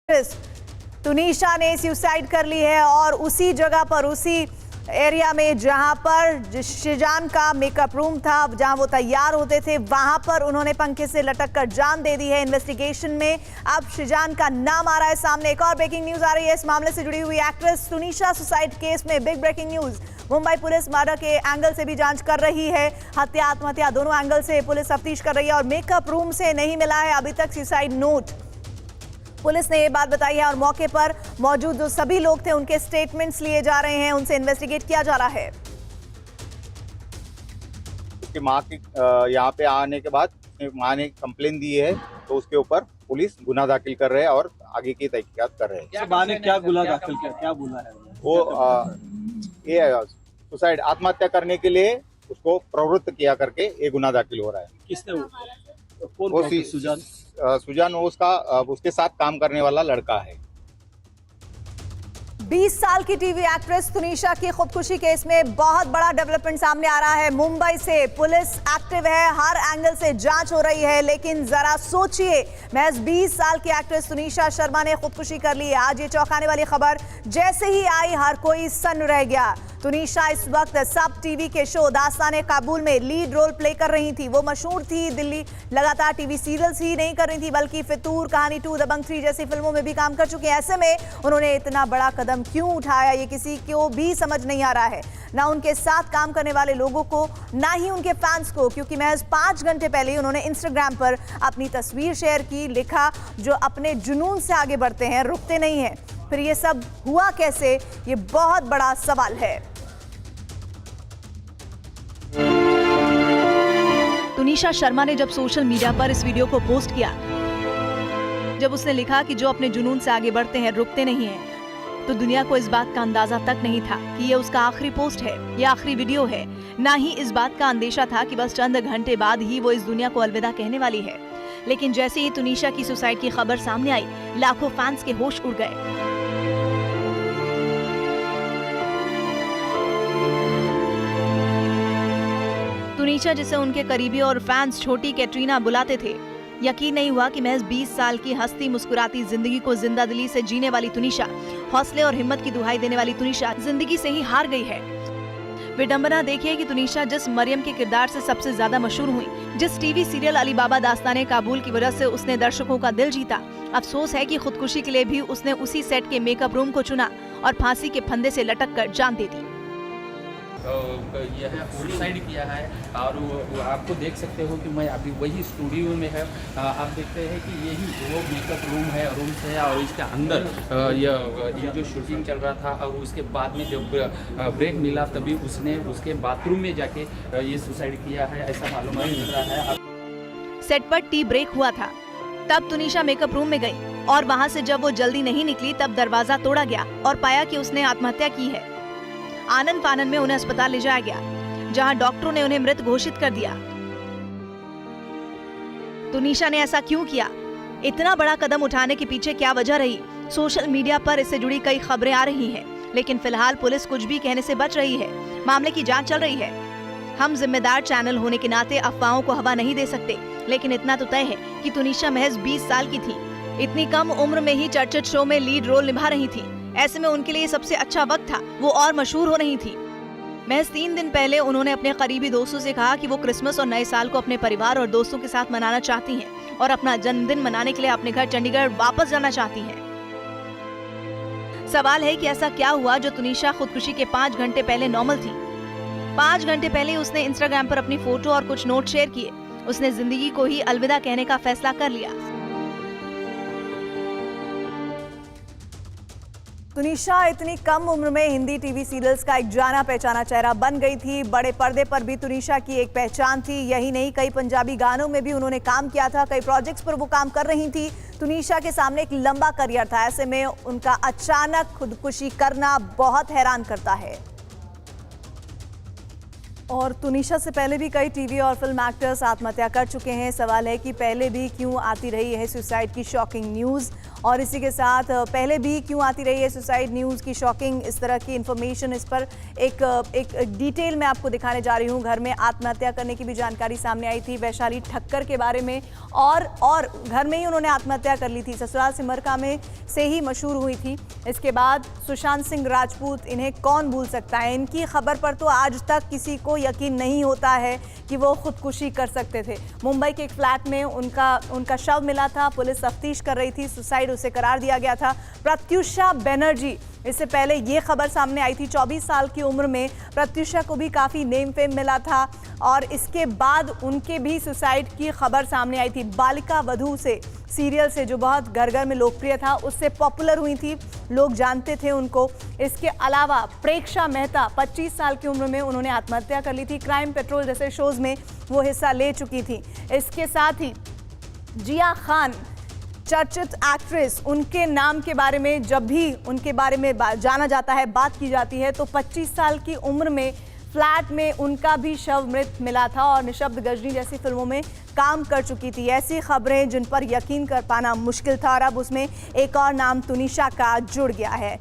तुनीशा ने सुसाइड कर ली है और उसी जगह पर, उसी एरिया में जहां पर शिजान का मेकअप रूम था, जहां वो तैयार होते थे, वहां पर उन्होंने पंखे से लटक कर जान दे दी है। इन्वेस्टिगेशन में अब शिजान का नाम आ रहा है सामने। एक और ब्रेकिंग न्यूज आ रही है इस मामले से जुड़ी हुई। एक्ट्रेस तुनीशा सुसाइड केस में big breaking news. Mumbai police murder के एंगल से भी जांच कर रही है। हत्या आत्महत्या दोनों एंगल से पुलिस तफ्तीश कर रही है और मेकअप रूम से नहीं मिला है अभी तक सुसाइड नोट। पुलिस ने ये बात बताई है और मौके पर मौजूद जो सभी लोग थे उनके स्टेटमेंट्स लिए जा रहे हैं, उनसे इन्वेस्टिगेट किया जा रहा है। उसकी मां की यहाँ पे आने के बाद मां ने कंप्लेन दी है, तो उसके ऊपर पुलिस गुनाह दाखिल कर रहे हैं और आगे की तहकीकात कर रहे हैं। मां ने क्या गुनाह दाखिल किया, क्या बोला है वो ये सुसाइड आत्महत्या करने के लिए उसको प्रवृत्त किया करके ये गुनाह दाखिल हो रहा है। किसने कौन सुजान वो उसके साथ काम करने वाला लड़का है। 20 साल की टीवी एक्ट्रेस तुनीशा की खुदकुशी केस में बहुत बड़ा डेवलपमेंट सामने आ रहा है। मुंबई से पुलिस एक्टिव है, हर एंगल से जांच हो रही है, लेकिन जरा सोचिए, महज 20 साल की एक्ट्रेस तुनीशा शर्मा ने खुदकुशी कर ली। आज ये चौंकाने वाली खबर जैसे ही आई हर कोई सन्न रह गया। तुनीशा इस वक्त सब टीवी के शो दास्ताने काबुल में लीड रोल प्ले कर रही थी। वो मशहूर थी दिल्ली, लगातार टीवी सीरियल्स ही नहीं कर रही थी बल्कि फितूर, कहानी 2, दबंग 3 जैसी फिल्मों में भी काम कर चुकी हैं। ऐसे में उन्होंने इतना बड़ा कदम क्यों उठाया, ये किसी को भी समझ नहीं आ रहा है, ना उनके साथ काम करने वाले लोगों को, ना ही उनके फैंस को, क्योंकि महज 5 घंटे पहले ही उन्होंने इंस्टाग्राम पर अपनी तस्वीर शेयर की, लिखा जो अपने जुनून से आगे बढ़ते हैं रुकते नहीं हैं। फिर ये सब हुआ कैसे, ये बहुत बड़ा सवाल है। तुनीशा शर्मा ने जब सोशल मीडिया पर इस वीडियो को पोस्ट किया, जब उसने लिखा कि जो अपने जुनून से आगे बढ़ते हैं रुकते नहीं हैं, तो दुनिया को इस बात का अंदाजा तक नहीं था कि ये उसका आखिरी पोस्ट है, ये आखिरी वीडियो है। ना ही इस बात का अंदेशा था कि बस चंद घंटे बाद ही वो इस दुनिया को अलविदा कहने वाली है। लेकिन जैसे ही तुनीशा की सुसाइड की खबर सामने आई, लाखों फैंस के होश उड़ गए। तुनीशा, जिसे उनके करीबी और फैंस छोटी कैटरीना बुलाते थे, यकीन नहीं हुआ कि महज 20 साल की हंसती मुस्कुराती जिंदगी को जिंदा दिली से जीने वाली तुनीशा, हौसले और हिम्मत की दुहाई देने वाली तुनीशा जिंदगी से ही हार गई है। विडंबना देखिए कि तुनीशा जिस मरियम के किरदार से सबसे ज्यादा मशहूर हुई, जिस टीवी सीरियल अली बाबा दास्ताने काबुल की वजह से उसने दर्शकों का दिल जीता, अफसोस है कि खुदकुशी के लिए भी उसने उसी सेट के मेकअप रूम को चुना और फांसी के फंदे से लटक कर जान दे दी। यह सुसाइड किया है और वो आपको देख सकते हो कि मैं अभी वही स्टूडियो में है। आप देखते हैं कि यही वो मेकअप रूम है, रूम से है और इसके अंदर ये जो शूटिंग चल रहा था और उसके बाद में जब ब्रेक मिला तभी उसने उसके बाथरूम में जाके ये सुसाइड किया है, ऐसा मालूम चल रहा है। सेट पर टी ब्रेक हुआ था, तब तुनीशा मेकअप रूम में गई और वहाँ से जब वो जल्दी नहीं निकली तब दरवाजा तोड़ा गया और पाया कि उसने आत्महत्या की है। आनंद फानन में उन्हें अस्पताल ले जाया गया, जहां डॉक्टरों ने उन्हें मृत घोषित कर दिया। तुनीशा ने ऐसा क्यों किया, इतना बड़ा कदम उठाने के पीछे क्या वजह रही? सोशल मीडिया पर इससे जुड़ी कई खबरें आ रही हैं, लेकिन फिलहाल पुलिस कुछ भी कहने से बच रही है। मामले की जांच चल रही है। हम जिम्मेदार चैनल होने के नाते अफवाहों को हवा नहीं दे सकते, लेकिन इतना तो तय है कि तुनीशा महज 20 साल की थी। इतनी कम उम्र में ही चर्चित शो में लीड रोल निभा रही थी। ऐसे में उनके लिए सबसे अच्छा वक्त था, वो और मशहूर हो रही थी। महज 3 दिन पहले उन्होंने अपने करीबी दोस्तों से कहा कि वो क्रिसमस और नए साल को अपने परिवार और दोस्तों के साथ मनाना चाहती हैं और अपना जन्मदिन मनाने के लिए अपने घर चंडीगढ़ वापस जाना चाहती हैं। सवाल है कि ऐसा क्या हुआ जो तुनीशा खुदकुशी के 5 घंटे पहले नॉर्मल थी। 5 घंटे पहले उसने इंस्टाग्राम पर अपनी फोटो और कुछ नोट शेयर किए। उसने जिंदगी को ही अलविदा कहने का फैसला कर लिया। तुनीशा इतनी कम उम्र में हिंदी टीवी सीरियल्स का एक जाना पहचाना चेहरा बन गई थी। बड़े पर्दे पर भी तुनीशा की एक पहचान थी। यही नहीं, कई पंजाबी गानों में भी उन्होंने काम किया था, कई प्रोजेक्ट्स पर वो काम कर रही थी। तुनीशा के सामने एक लंबा करियर था। ऐसे में उनका अचानक खुदकुशी करना बहुत हैरान करता है। और तुनीशा से पहले भी कई टीवी और फिल्म एक्टर्स आत्महत्या कर चुके हैं। सवाल है कि पहले भी क्यों आती रही है सुसाइड की शॉकिंग न्यूज़ और इसी के साथ पहले भी क्यों आती रही है सुसाइड न्यूज़ की शॉकिंग इस तरह की इन्फॉर्मेशन, इस पर एक डिटेल मैं आपको दिखाने जा रही हूँ। घर में आत्महत्या करने की भी जानकारी सामने आई थी वैशाली ठक्कर के बारे में, और घर में ही उन्होंने आत्महत्या कर ली थी। ससुराल सिमरका में से ही मशहूर हुई थी। इसके बाद सुशांत सिंह राजपूत, इन्हें कौन भूल सकता है। इनकी खबर पर तो आज तक किसी को यकीन नहीं होता है कि वो खुदकुशी कर सकते थे। मुंबई के एक फ्लैट में उनका शव मिला था, पुलिस तफ्तीश कर रही थी, सुसाइड उसे करार दिया गया था। प्रत्युषा बनर्जी, इससे पहले ये खबर सामने आई थी, 24 साल की उम्र में प्रत्युषा को भी काफ़ी नेम फेम मिला था और इसके बाद उनके भी सुसाइड की खबर सामने आई थी। बालिका वधू से, सीरियल से जो बहुत घर घर में लोकप्रिय था, उससे पॉपुलर हुई थी, लोग जानते थे उनको। इसके अलावा प्रेक्षा मेहता, 25 साल की उम्र में उन्होंने आत्महत्या कर ली थी। क्राइम पेट्रोल जैसे शोज में वो हिस्सा ले चुकी थी। इसके साथ ही जिया खान, चर्चित एक्ट्रेस, उनके नाम के बारे में जब भी उनके बारे में जाना जाता है, बात की जाती है, तो 25 साल की उम्र में फ्लैट में उनका भी शव मृत मिला था और निशब्द गजनी जैसी फिल्मों में काम कर चुकी थी। ऐसी खबरें जिन पर यकीन कर पाना मुश्किल था और अब उसमें एक और नाम तुनिशा का जुड़ गया है।